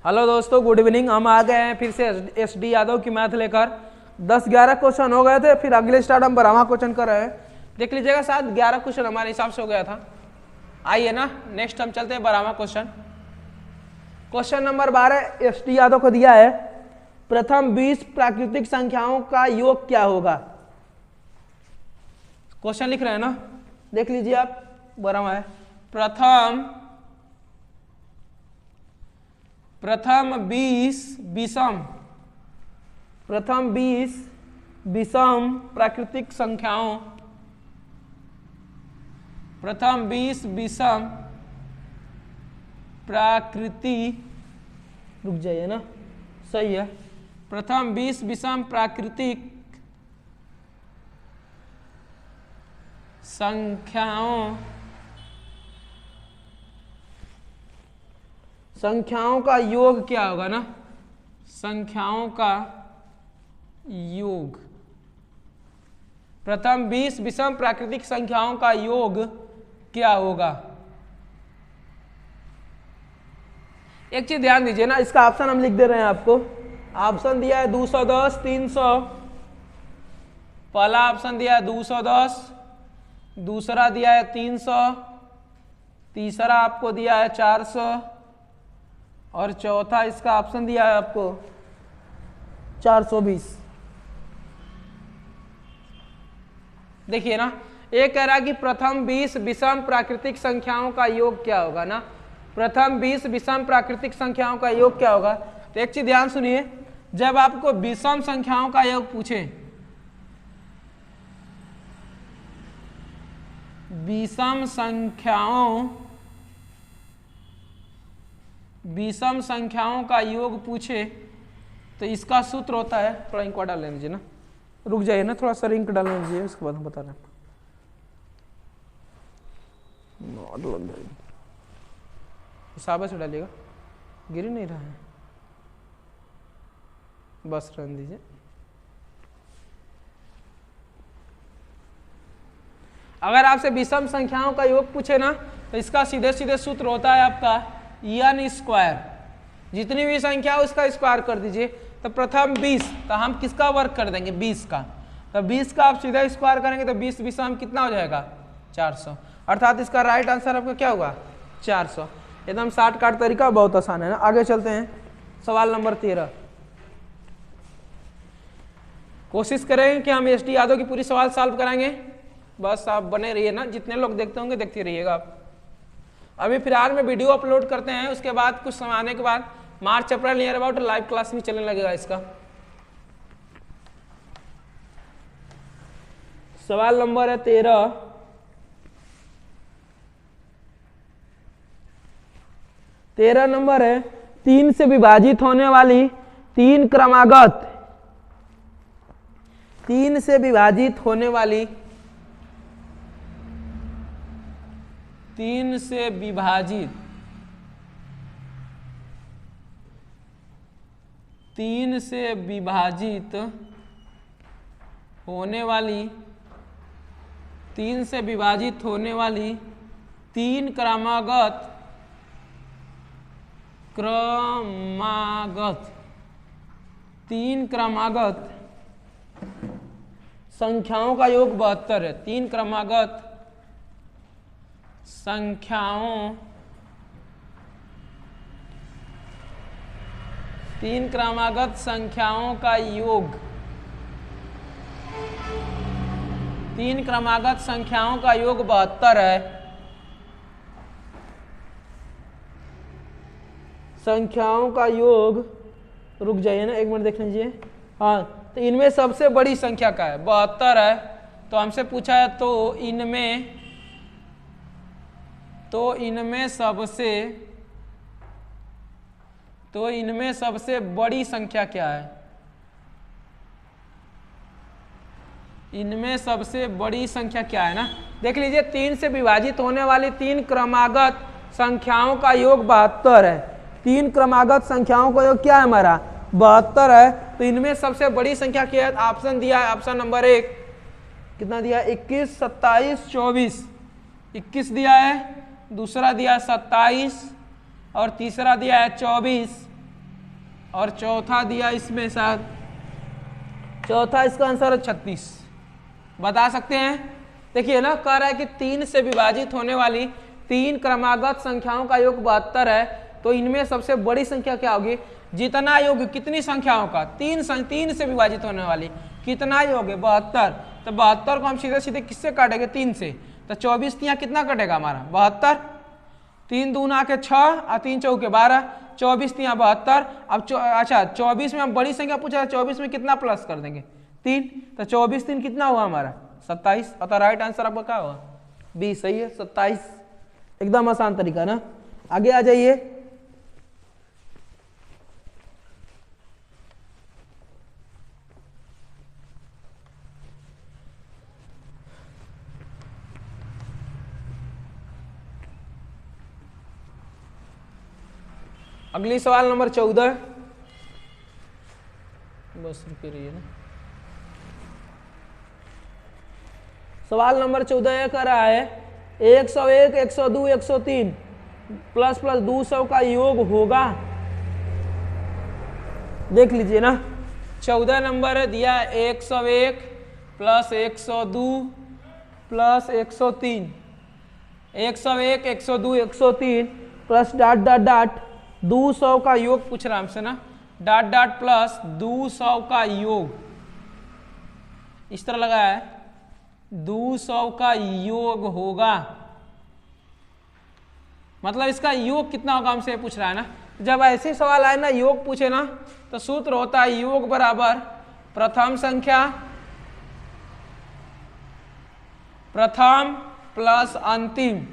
Hello दोस्तों, good evening. हम आ गए हैं फिर से एसडी यादव की मैथ लेकर। 10-11 क्वेश्चन हो गए थे, फिर अगले स्टार्ट हम 12वां क्वेश्चन कर रहे हैं। देख लीजिएगा, शायद 11 क्वेश्चन हमारे हिसाब से हो गया था। आइए ना, नेक्स्ट हम चलते हैं 12वां question. Question number 12 SD Yadav को दिया है, प्रथम 20 प्राकृतिक संख्याओं का योग क्या होगा। क्वेश्चन लिख रहे हैं ना, देख लीजिए आप। 12वां है, प्रथम 20 विषम प्राकृतिक संख्याओं, प्रथम 20 विषम प्राकृतिक, रुक जाइए ना, सही है। प्रथम 20 विषम प्राकृतिक संख्याओं का योग क्या होगा ना, संख्याओं का योग। प्रथम 20 विषम प्राकृतिक संख्याओं का योग क्या होगा। एक चीज ध्यान दीजिए ना, इसका ऑप्शन हम लिख दे रहे हैं आपको। ऑप्शन दिया है 210, 300। पहला ऑप्शन दिया है 210, दूसरा दिया है 300, तीसरा आपको दिया है 400 और चौथा इसका ऑप्शन दिया है आपको 420। देखिए ना, एक कह रहा है कि प्रथम 20 विषम प्राकृतिक संख्याओं का योग क्या होगा ना, प्रथम 20 विषम प्राकृतिक संख्याओं का योग क्या होगा। तो एक चीज ध्यान सुनिए, जब आपको विषम संख्याओं का योग पूछे, विषम संख्याओं का योग पूछे तो इसका सूत्र होता है, थोड़ा इंक डाल लेने दीजिए ना, रुक जाइए ना, थोड़ा सा इंक डाल लेने दीजिए, उसके बाद हम बता रहे हैं। हिसाब से डालिएगा, गिर नहीं रहा है, बस रहने दीजिए। अगर आपसे विषम संख्याओं का योग पूछे ना, तो इसका सीधे सीधे सूत्र होता है आपका n स्क्वायर। जितनी भी संख्या है उसका स्क्वायर कर दीजिए। तो प्रथम 20, तो हम किसका वर्ग कर देंगे, 20 का। तो 20 का आप सीधा स्क्वायर करेंगे तो 20 विषम कितना हो जाएगा, 400। अर्थात इसका राइट आंसर आपका क्या होगा, 400। एकदम शॉर्टकट तरीका, बहुत आसान है ना। आगे चलते हैं, सवाल नंबर 13। कोशिश करेंगे कि हम एसडी यादव की पूरी सवाल सॉल्व कराएंगे। बस आप बने रहिए ना, जितने लोग देखते होंगे देखते रहिएगा आप। अभी फिलहाल में वीडियो अपलोड करते हैं, उसके बाद कुछ समय आने के बाद मार्च अप्रैल नियर अबाउट लाइव क्लास भी चलने लगेगा इसका। सवाल नंबर है 13। नंबर है, 3 से विभाजित होने वाली 3 क्रमागत, 3 से विभाजित होने वाली 3 से विभाजित 3 से विभाजित होने वाली 3 से विभाजित होने वाली 3 क्रमागत संख्याओं का योग 72 है। 3 क्रमागत संख्याओं, 3 क्रमागत संख्याओं का योग, 3 क्रमागत संख्याओं का योग 72 है। संख्याओं का योग, रुक जाइए ना, 1 मिनट देख लीजिए। हाँ, तो इनमें सबसे बड़ी संख्या क्या है, 72 है। तो हमसे पूछा है तो इनमें सबसे बड़ी संख्या क्या है। इनमें सबसे बड़ी संख्या क्या है ना, देख लीजिए। 3 से विभाजित होने वाली 3 क्रमागत संख्याओं का योग 72 है। 3 क्रमागत संख्याओं का योग क्या है हमारा, 72 है। तो इनमें सबसे बड़ी संख्या क्या है, ऑप्शन दिया है, ऑप्शन नंबर 1 कितना दिया, 21, 27, 24। 21 दिया है, दूसरा दिया 27 और तीसरा दिया है 24। और चौथा दिया इसमें साथ, चौथा इसका आंसर है 36। बता सकते हैं? देखिए ना, कह रहा है कि 3 से विभाजित होने वाली 3 क्रमागत संख्याओं का योग 72 है, तो इनमें सबसे बड़ी संख्या क्या होगी? जितना योग कितनी संख्याओं का? 3 से विभाजित होने वाली कितना योग है? 72। तो 72 को हम सीधे सीधे किससे काटेंगे? 3 से। तो 24 तिया कितना कटेगा हमारा? 72। 3 दूना के 6 और 3 चौके 12, 24 तिया 72। अब अच्छा 24 में हम बड़ी संख्या पूछा, 24 में कितना प्लस कर देंगे? 3। तो 24 3 कितना हुआ हमारा? 27। अतः राइट आंसर आपका क्या हुआ? बी सही है, 27। एकदम आसान तरीका ना। आगे आ जाइए। अगली सवाल नंबर 14। बस रुके रहिए ना। सवाल नंबर 14 यह कह रहा है 101, 102, 103 प्लस 200 का योग होगा। देख लीजिए ना, 14 नंबर दिया 101 plus 102 plus 103, 101, 102, 103 plus dot dot dot 200 का योग पूछ रहा हमसे ना, डाट डाट प्लस 200 का योग, इस तरह लगा है 200 का योग होगा। मतलब इसका योग कितना होगा हमसे पूछ रहा है ना। जब ऐसे सवाल आए ना, योग पूछे ना, तो सूत्र होता है योग बराबर प्रथम संख्या, प्रथम प्लस अंतिम,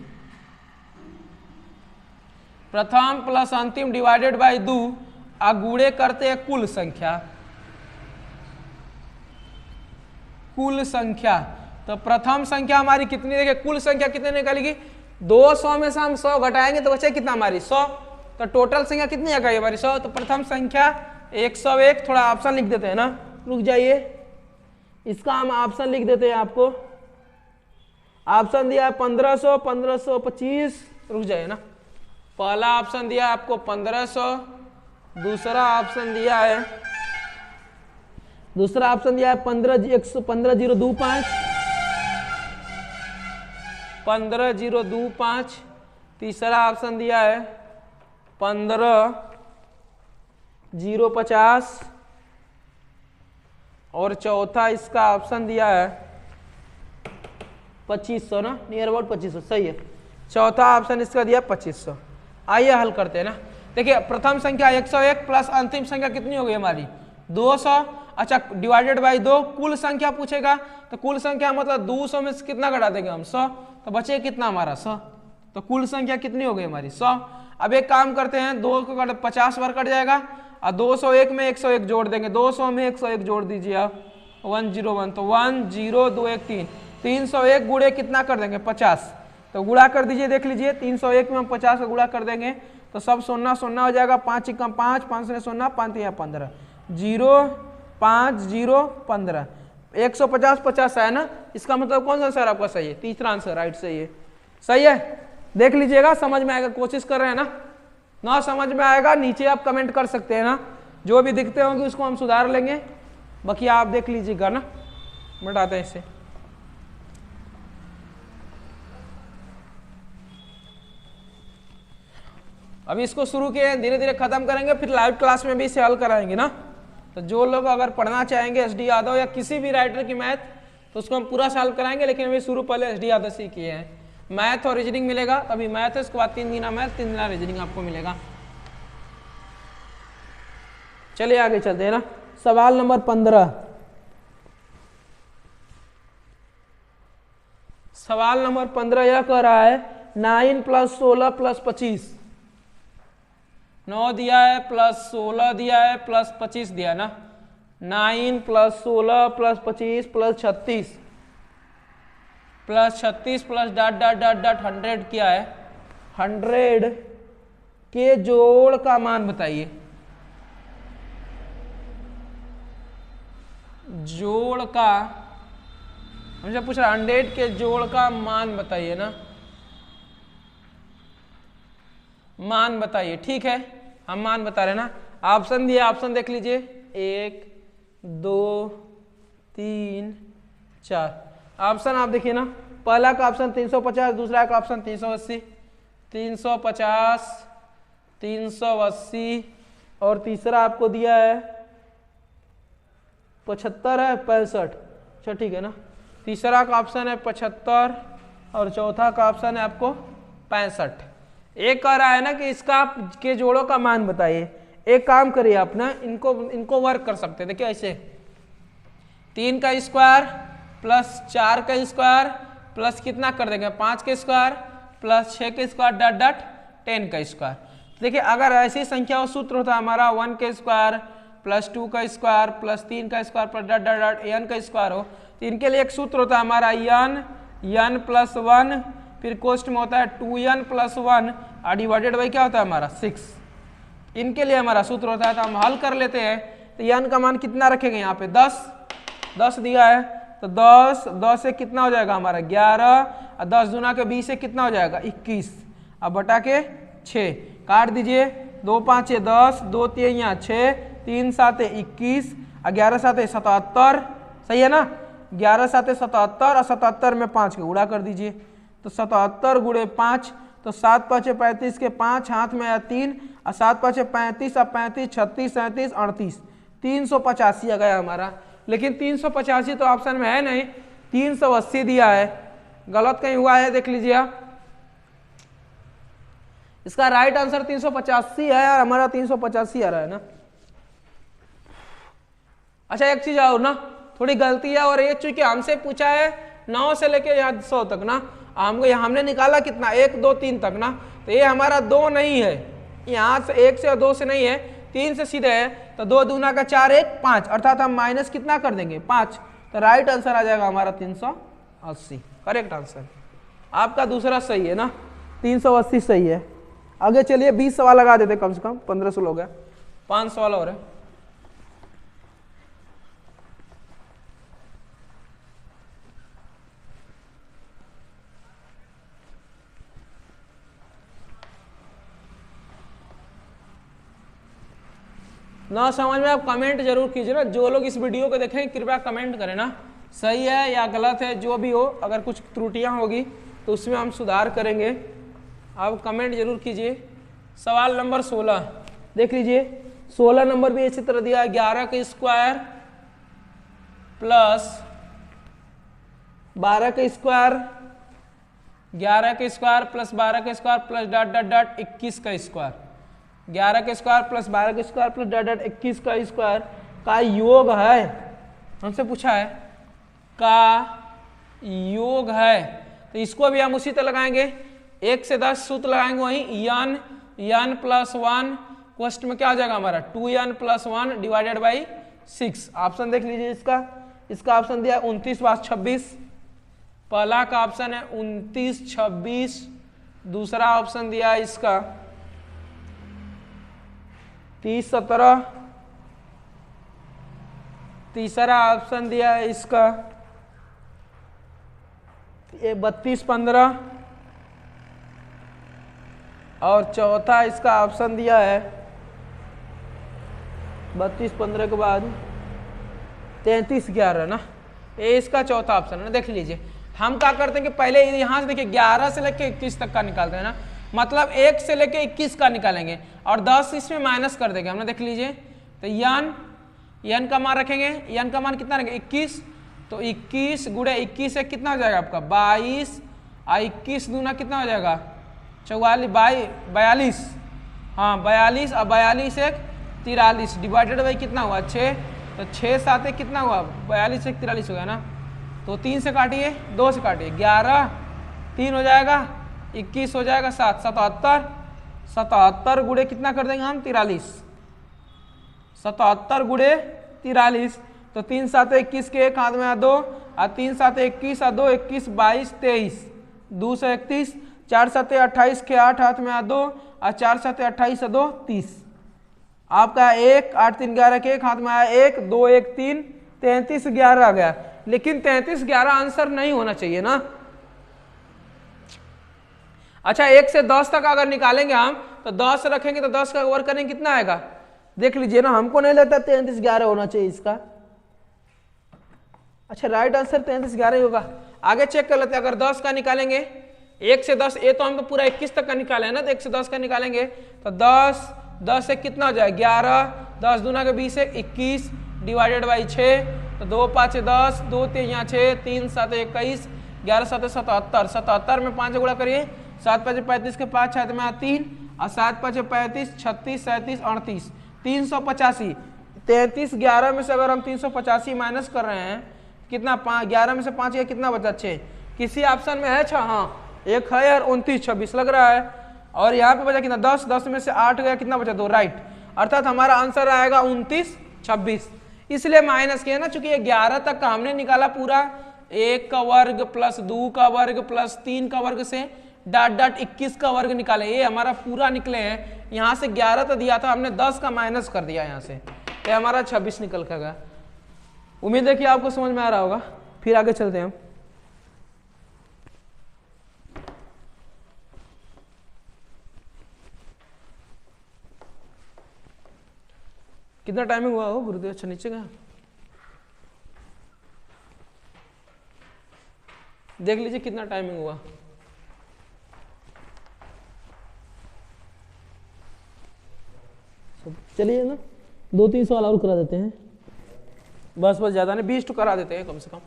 प्रथम प्लस अंतिम डिवाइडेड बाय 2, गुणे करते हैं कुल संख्या, कुल संख्या। तो प्रथम संख्या हमारी कितनी? देखिए कुल संख्या कितने निकलेगी? 200 में से हम 100 घटाएंगे तो बचे कितना हमारी? 100। तो टोटल संख्या कितनी आ गई हमारी? 100। तो प्रथम संख्या 101। थोड़ा ऑप्शन लिख देते हैं ना, रुक जाइए, इसका हम ऑप्शन लिख देते हैं आपको। ऑप्शन दिया है 1500, 1525, रुक जाइए ना। पहला ऑप्शन दिया आपको 1500, दूसरा ऑप्शन दिया है 15025, 15025, तीसरा ऑप्शन दिया है 15050 और चौथा इसका ऑप्शन दिया है 2500 ना, नियर अबाउट 2500 सही है। चौथा ऑप्शन इसका दिया 2500। आइए हल करते हैं ना। देखिए प्रथम संख्या 101 प्लस अंतिम संख्या कितनी हो गई हमारी? 200। अच्छा डिवाइडेड बाई 2, कुल संख्या पूछेगा तो कुल संख्या मतलब 200 में से कितना घटा देंगे हम? 100। तो बचे कितना हमारा? 100। तो कुल संख्या कितनी हो गई हमारी? 100। अब एक काम करते हैं, 2 को 50 बार कट जाएगा और 201 में 101 जोड़ देंगे, 200 में 101 जोड़ दीजिए आप, 101। तो 10213, 301 गुणे कितना कर देंगे? 50। तो गुणा कर दीजिए, देख लीजिए 301 में हम 50 का गुणा कर देंगे तो सब 0 0 हो जाएगा, 5 1 5, 5 से 0, 5 3 15, 0 5 0 15, 150 50 है ना। इसका मतलब कौन सा आंसर आपका सही है? तीसरा आंसर राइट सही है। सही है, देख लीजिएगा, समझ में आएगा, कोशिश कर रहे हैं ना समझ में आएगा नीचे आप कमेंट कर सकते हैं ना, जो भी दिखते होंगे उसको हम सुधार लेंगे, बाकी आप देख लीजिएगा ना। मिटाते हैं इसे। अभी इसको शुरू किए, धीरे धीरे खत्म करेंगे, फिर लाइव क्लास में भी इसे हल कराएंगे ना। तो जो लोग अगर पढ़ना चाहेंगे एसडी यादव या किसी भी राइटर की मैथ, तो उसको हम पूरा सॉल्व कराएंगे, लेकिन अभी शुरू पहले एसडी यादव से किए हैं। मैथ और रीजनिंग मिलेगा, अभी मैथ है, उसके बाद 3 दिन मैथ 3 दिन रीजनिंग आपको मिलेगा। चलिए आगे चलते हैं ना। सवाल नंबर 15। सवाल नंबर 15 यह कह रहा है 9 + 16 + 25, 9 दिया है प्लस 16 दिया है प्लस 25 दिया ना, 9 + 16 + 25 + 36 plus 36 plus dot dot dot dot 100 क्या है? 100 के जोड़ का मान बताइए। जोड़ का हमसे पूछ रहा 100 के जोड़ का मान बताइए ना, मान बताइए। ठीक है, हम मान बता रहे हैं ना। ऑप्शन दिया, ऑप्शन देख लीजिए 1 2 3 4। ऑप्शन आप देखिए ना, पहला का ऑप्शन 350, दूसरा का ऑप्शन 380, 350 380 और तीसरा आपको दिया है 75 है 65। अच्छा ठीक है ना, तीसरा का ऑप्शन है 75 और चौथा का ऑप्शन है आपको 65। एक कह रहा है ना कि इसका के जोड़ों का मान बताइए। एक काम करिए आप ना, इनको वर्क कर सकते हैं। देखिए ऐसे 3 का स्क्वायर प्लस 4 का स्क्वायर प्लस कितना कर देंगे 5 का स्क्वायर प्लस 6 का स्क्वायर डॉट डॉट 10 का स्क्वायर। देखिए अगर ऐसी संख्या सूत्र होता है हमारा 1 का स्क्वायर प्लस 2 का स्क्वायर प्लस 3 का square plus dot dot dot n का स्क्वायर हो, तो इनके लिए एक सूत्र होता है हमारा n प्लस 1, फिर कोष्ट में होता है 2n प्लस 1 और डिवाइडेड बाई क्या होता है हमारा 6। इनके लिए हमारा सूत्र होता है। तो हम हल कर लेते हैं। तो n का मान कितना रखेंगे यहाँ पे 10 दिया है, तो 10 से कितना हो जाएगा हमारा 11 और 10 दूना के 20 से कितना हो जाएगा 21। अब बटा के 6 काट दीजिए, 2 5 10, 2 3 6, 3 7 21, 11 7 77। सही है ना, 11 7 77 और 77 में 5 के गुणा कर दीजिए। तो 77 गुणे 5, तो 7 5 35 के 5 हाथ में आया 3 और 7 5 35 और 35 36 37 38, 385 आ गया हमारा। लेकिन 385 तो ऑप्शन में है नहीं, 380 दिया है। गलत कहीं हुआ है, देख लीजिए आप। इसका राइट आंसर 385 है और हमारा 385 आ रहा है ना। अच्छा एक चीज और ना, थोड़ी गलती है, और ये चूंकि हमसे पूछा है 9 से लेके 100 तक ना, हमने निकाला कितना 1 2 3 तक ना, तो ये हमारा 2 नहीं है, यहाँ से 1 से और 2 से नहीं है, 3 से सीधे है। तो 2 दूना का 4 1 5, अर्थात हम माइनस कितना कर देंगे 5। तो राइट आंसर आ जाएगा हमारा 380, करेक्ट आंसर। आपका दूसरा सही है ना, 380 सही है। आगे चलिए 20 सवाल लगा देते, कम से कम 1500 लोग हैं, 5 सवाल और है। ना समझ में आप कमेंट जरूर कीजिए ना, जो लोग इस वीडियो को देखें कृपया कमेंट करें ना, सही है या गलत है जो भी हो। अगर कुछ त्रुटियां होगी तो उसमें हम सुधार करेंगे, आप कमेंट जरूर कीजिए। सवाल नंबर 16 देख लीजिए, 16 नंबर भी इसी तरह दिया है, 11 का स्क्वायर प्लस 12 का स्क्वायर, 11 का स्क्वायर प्लस 12 का square plus dot dot dot 21 का स्क्वायर, 11 का स्क्वायर प्लस 12 का स्क्वायर प्लस डॉट डॉट 21 का स्क्वायर का योग है। हमसे पूछा है का योग है, तो इसको भी हम उसी तरह लगाएंगे, 1 से 10 सूत्र लगाएंगे वहीं n प्लस 1, क्वेश्चन में क्या हो जाएगा हमारा 2n plus 1 divided by 6। Option देख लीजिए, इसका ऑप्शन दिया 29 5 26, पहला का ऑप्शन है 29 26, दूसरा ऑप्शन दिया है इसका 30 17, तीसरा ऑप्शन दिया है इसका 32 15 और चौथा इसका ऑप्शन दिया है 32 15 के बाद 33 11 ना, ये इसका चौथा ऑप्शन है ना। देख लीजिए, हम क्या करते हैं कि पहले यहाँ से देखिए 11 से लेके 21 तक का निकालते हैं ना, मतलब 1 से लेके 21 का निकालेंगे और 10 इसमें माइनस कर देंगे हमने। देख लीजिए, तो n का मान रखेंगे, n का मान कितना रखेंगे 21, तो 21 गुणे 21 से कितना हो जाएगा आपका 22 और 21 दूना कितना हो जाएगा 42, हाँ 42 और 42 एक 43 डिवाइडेड बाई कितना हुआ 6, तो 6 7 कितना हुआ 42 एक 43 हो गया ना। तो 3 से काटिए, 2 से काटिए, 11 3 हो जाएगा, 21 हो जाएगा 7 77 गुणे कितना कर देंगे हम 43, 77 गुणे 43, तो 3 7 21 के एक हाथ में 2 और 3 7 21 और 2 21 22 23, 2 से 31, 4 7 28 के 8 हाथ में 2 और 4 7 28 और 2 30, आपका 1 8 3 11 के एक हाथ में आया 1 2 1 3, 33 11 आ गया। लेकिन 33 11 आंसर नहीं होना चाहिए ना। अच्छा 1 से 10 तक अगर निकालेंगे हम, तो 10 रखेंगे तो 10 का ओवर करेंगे कितना आएगा देख लीजिए ना, हमको नहीं लगता 3311 होना चाहिए इसका। अच्छा राइट आंसर 3311 ही होगा। आगे चेक कर लेते हैं, अगर 10 का निकालेंगे 1 से 10, ये तो हम तो पूरा 21 तक का निकाले है ना, तो 1 से 10 का निकालेंगे तो 10 से कितना हो जाए 11, 10 दूना के 20 है 21 डिवाइडेड बाई 6, तो 2 5 10, 2 3 यहाँ 6, 3 7 21, 11 7 77, 77 में 5 गुणा करिए, 7 5 35 के 5 छात्र में 3 और 7 5 35, 36 37 38, 385। 3311 में से अगर हम 385 माइनस कर रहे हैं कितना, 11 में से 5 या कितना बचा 6, किसी ऑप्शन में है 6, हाँ एक है यार 29 26 लग रहा है, और यहाँ पे बचा कितना 10, 10 में से 8 गया कितना बचा 2, राइट, अर्थात हमारा आंसर आएगा 29 26। इसलिए माइनस किया ना, चूंकि ये 11 तक का हमने निकाला पूरा 1 का वर्ग प्लस 2 का वर्ग प्लस 3 का वर्ग से डाट डाट 21 का वर्ग निकाले, ये हमारा पूरा निकले हैं। यहाँ से 11 तो दिया था हमने, 10 का माइनस कर दिया यहाँ से, तो हमारा 26 निकल कर गया। उम्मीद है कि आपको समझ में आ रहा होगा। फिर आगे चलते हैं हम। कितना टाइमिंग हुआ हो गुरुदेव? अच्छा नीचे का देख लीजिए कितना टाइमिंग हुआ। चलिए ना 2-3 सवाल और करा देते हैं, बस ज्यादा नहीं, 20 तो करा देते हैं कम से कम।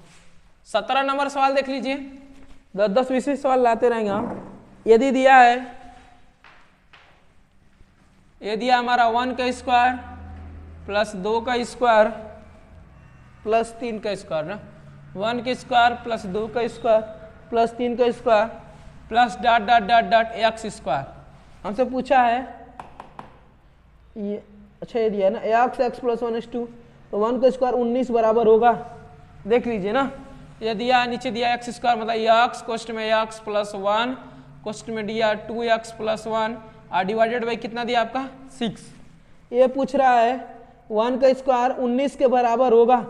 17 नंबर सवाल देख लीजिए, 10-20 सवाल लाते रहेंगे हम। यदि दिया है, ये दिया हमारा 1 का स्क्वायर प्लस 2 का स्क्वायर प्लस 3 का स्क्वायर ना, 1 का स्क्वायर प्लस 2 का स्क्वायर प्लस 3 का square plus dot dot dot dot x square. हमसे पूछा है ये, अच्छा ये दिया है ना एक्स एक्स प्लस 1/2, तो 1 का स्क्वायर 19 बराबर होगा। देख लीजिए ना, ये दिया नीचे दिया एक्स स्क्वायर मतलब एक्स, कोष्ट में एक्स प्लस 1, कोष्ट में दिया 2x प्लस 1 और डिवाइडेड बाई कितना दिया आपका 6। ये पूछ रहा है 1 का स्क्वायर 19 के बराबर होगा,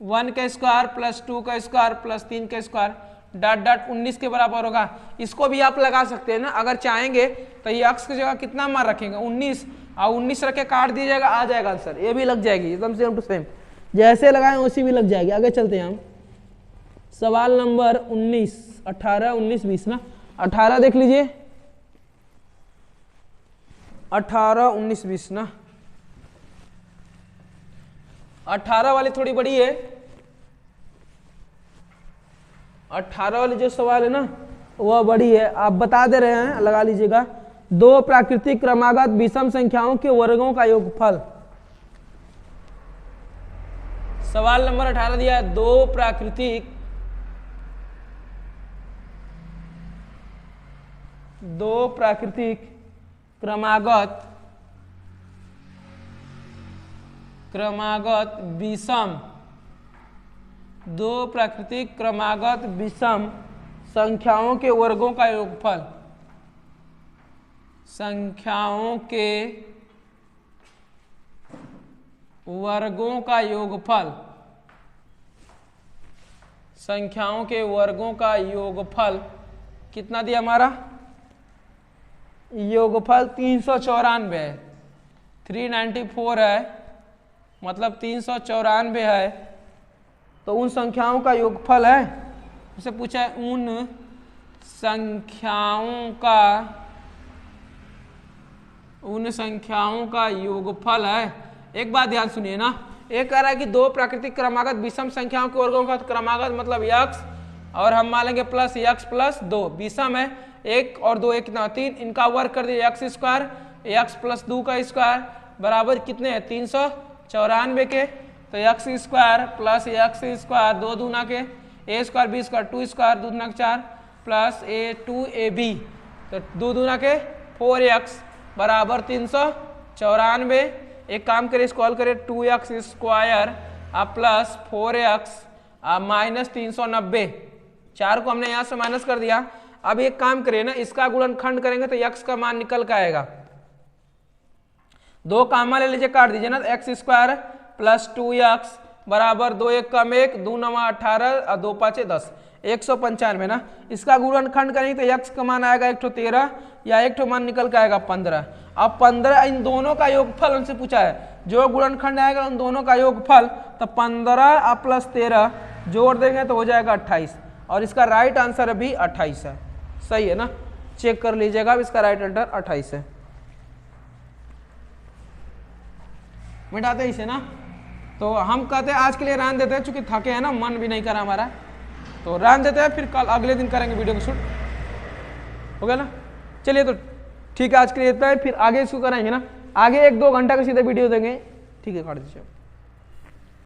1 का स्क्वायर प्लस 2 का स्क्वायर प्लस 3 का स्क्वायर डाट डाट 19 के बराबर होगा। इसको भी आप लगा सकते हैं ना, अगर चाहेंगे तो ये x की जगह कितना मान रखेंगे 19, और 19 रख के काट दीजिएगा, आ जाएगा आंसर, ये भी लग जाएगी एकदम सेम टू सेम, जैसे लगाए उसी भी लग जाएगी। आगे चलते हैं हम, सवाल नंबर 19, 18 19 20 ना, 18 देख लीजिए, 18 19 20 ना, 18 वाली थोड़ी बड़ी है, 18 वाली जो सवाल है ना वह बड़ी है। आप बता दे रहे हैं, लगा लीजिएगा, 2 प्राकृतिक क्रमागत विषम संख्याओं के वर्गों का योगफल। सवाल नंबर 18 दिया है, 2 प्राकृतिक क्रमागत विषम, 2 प्राकृतिक क्रमागत विषम संख्याओं के वर्गों का योगफल, संख्याओं के वर्गों का योगफल, संख्याओं के वर्गों का योगफल कितना दिया हमारा, योगफल 394 है, 394 है, मतलब 394 है, तो उन संख्याओं का योगफल है। उसे पूछा है उन संख्याओं का योगफल है। एक बात ध्यान सुनिए ना, एक कह रहा है कि 2 प्राकृतिक क्रमागत विषम संख्याओं के वर्गों का, क्रमागत मतलब x, और हम मान लेंगे प्लस x प्लस 2, विषम है 1 और 2 1 कितना 3, इनका वर्ग कर दिया x स्क्वायर, x प्लस 2 का स्क्वायर बराबर कितने हैं 394 के, तो x square plus x square 2 दूना के a square b square 2 square 2 दूना के 4 प्लस a2ab, तो 2 दूना के 4x बराबर 394। एक काम करें, इसको हल करें, 2x square plus 4x minus 390, 4 को हमने यहाँ से माइनस कर दिया। अब एक काम करें ना, इसका गुणनखंड करेंगे तो x का मान निकल के आएगा, 2 कामा ले लीजिए, काट दीजिए ना, तो x स्क्वायर प्लस 2x बराबर 2 1 कम 1 2 9 18 और 2 5 10, 195 ना। इसका गुणनखंड करेंगे तो x का मान आएगा 113, या एक ठो मान निकल के आएगा 15। अब 15 इन दोनों का योगफल हमसे पूछा है, जो गुणनखंड आएगा उन दोनों का योगफल, तो 15 प्लस 13 जोड़ देंगे तो हो जाएगा 28, और इसका राइट आंसर भी 28 है। सही है ना, चेक कर लीजिएगा, इसका राइट आंसर 28 है। मिटाते इसे ना, तो हम कहते हैं आज के लिए रहने देते हैं, चूंकि थके हैं ना, मन भी नहीं करा हमारा, तो रहने देते हैं, फिर कल अगले दिन करेंगे वीडियो को शूट, हो गया ना। चलिए तो ठीक है, आज के लिए इतना है, फिर आगे इसको कराएंगे ना, आगे 1-2 घंटा का सीधे वीडियो देंगे। ठीक है, काट दीजिए।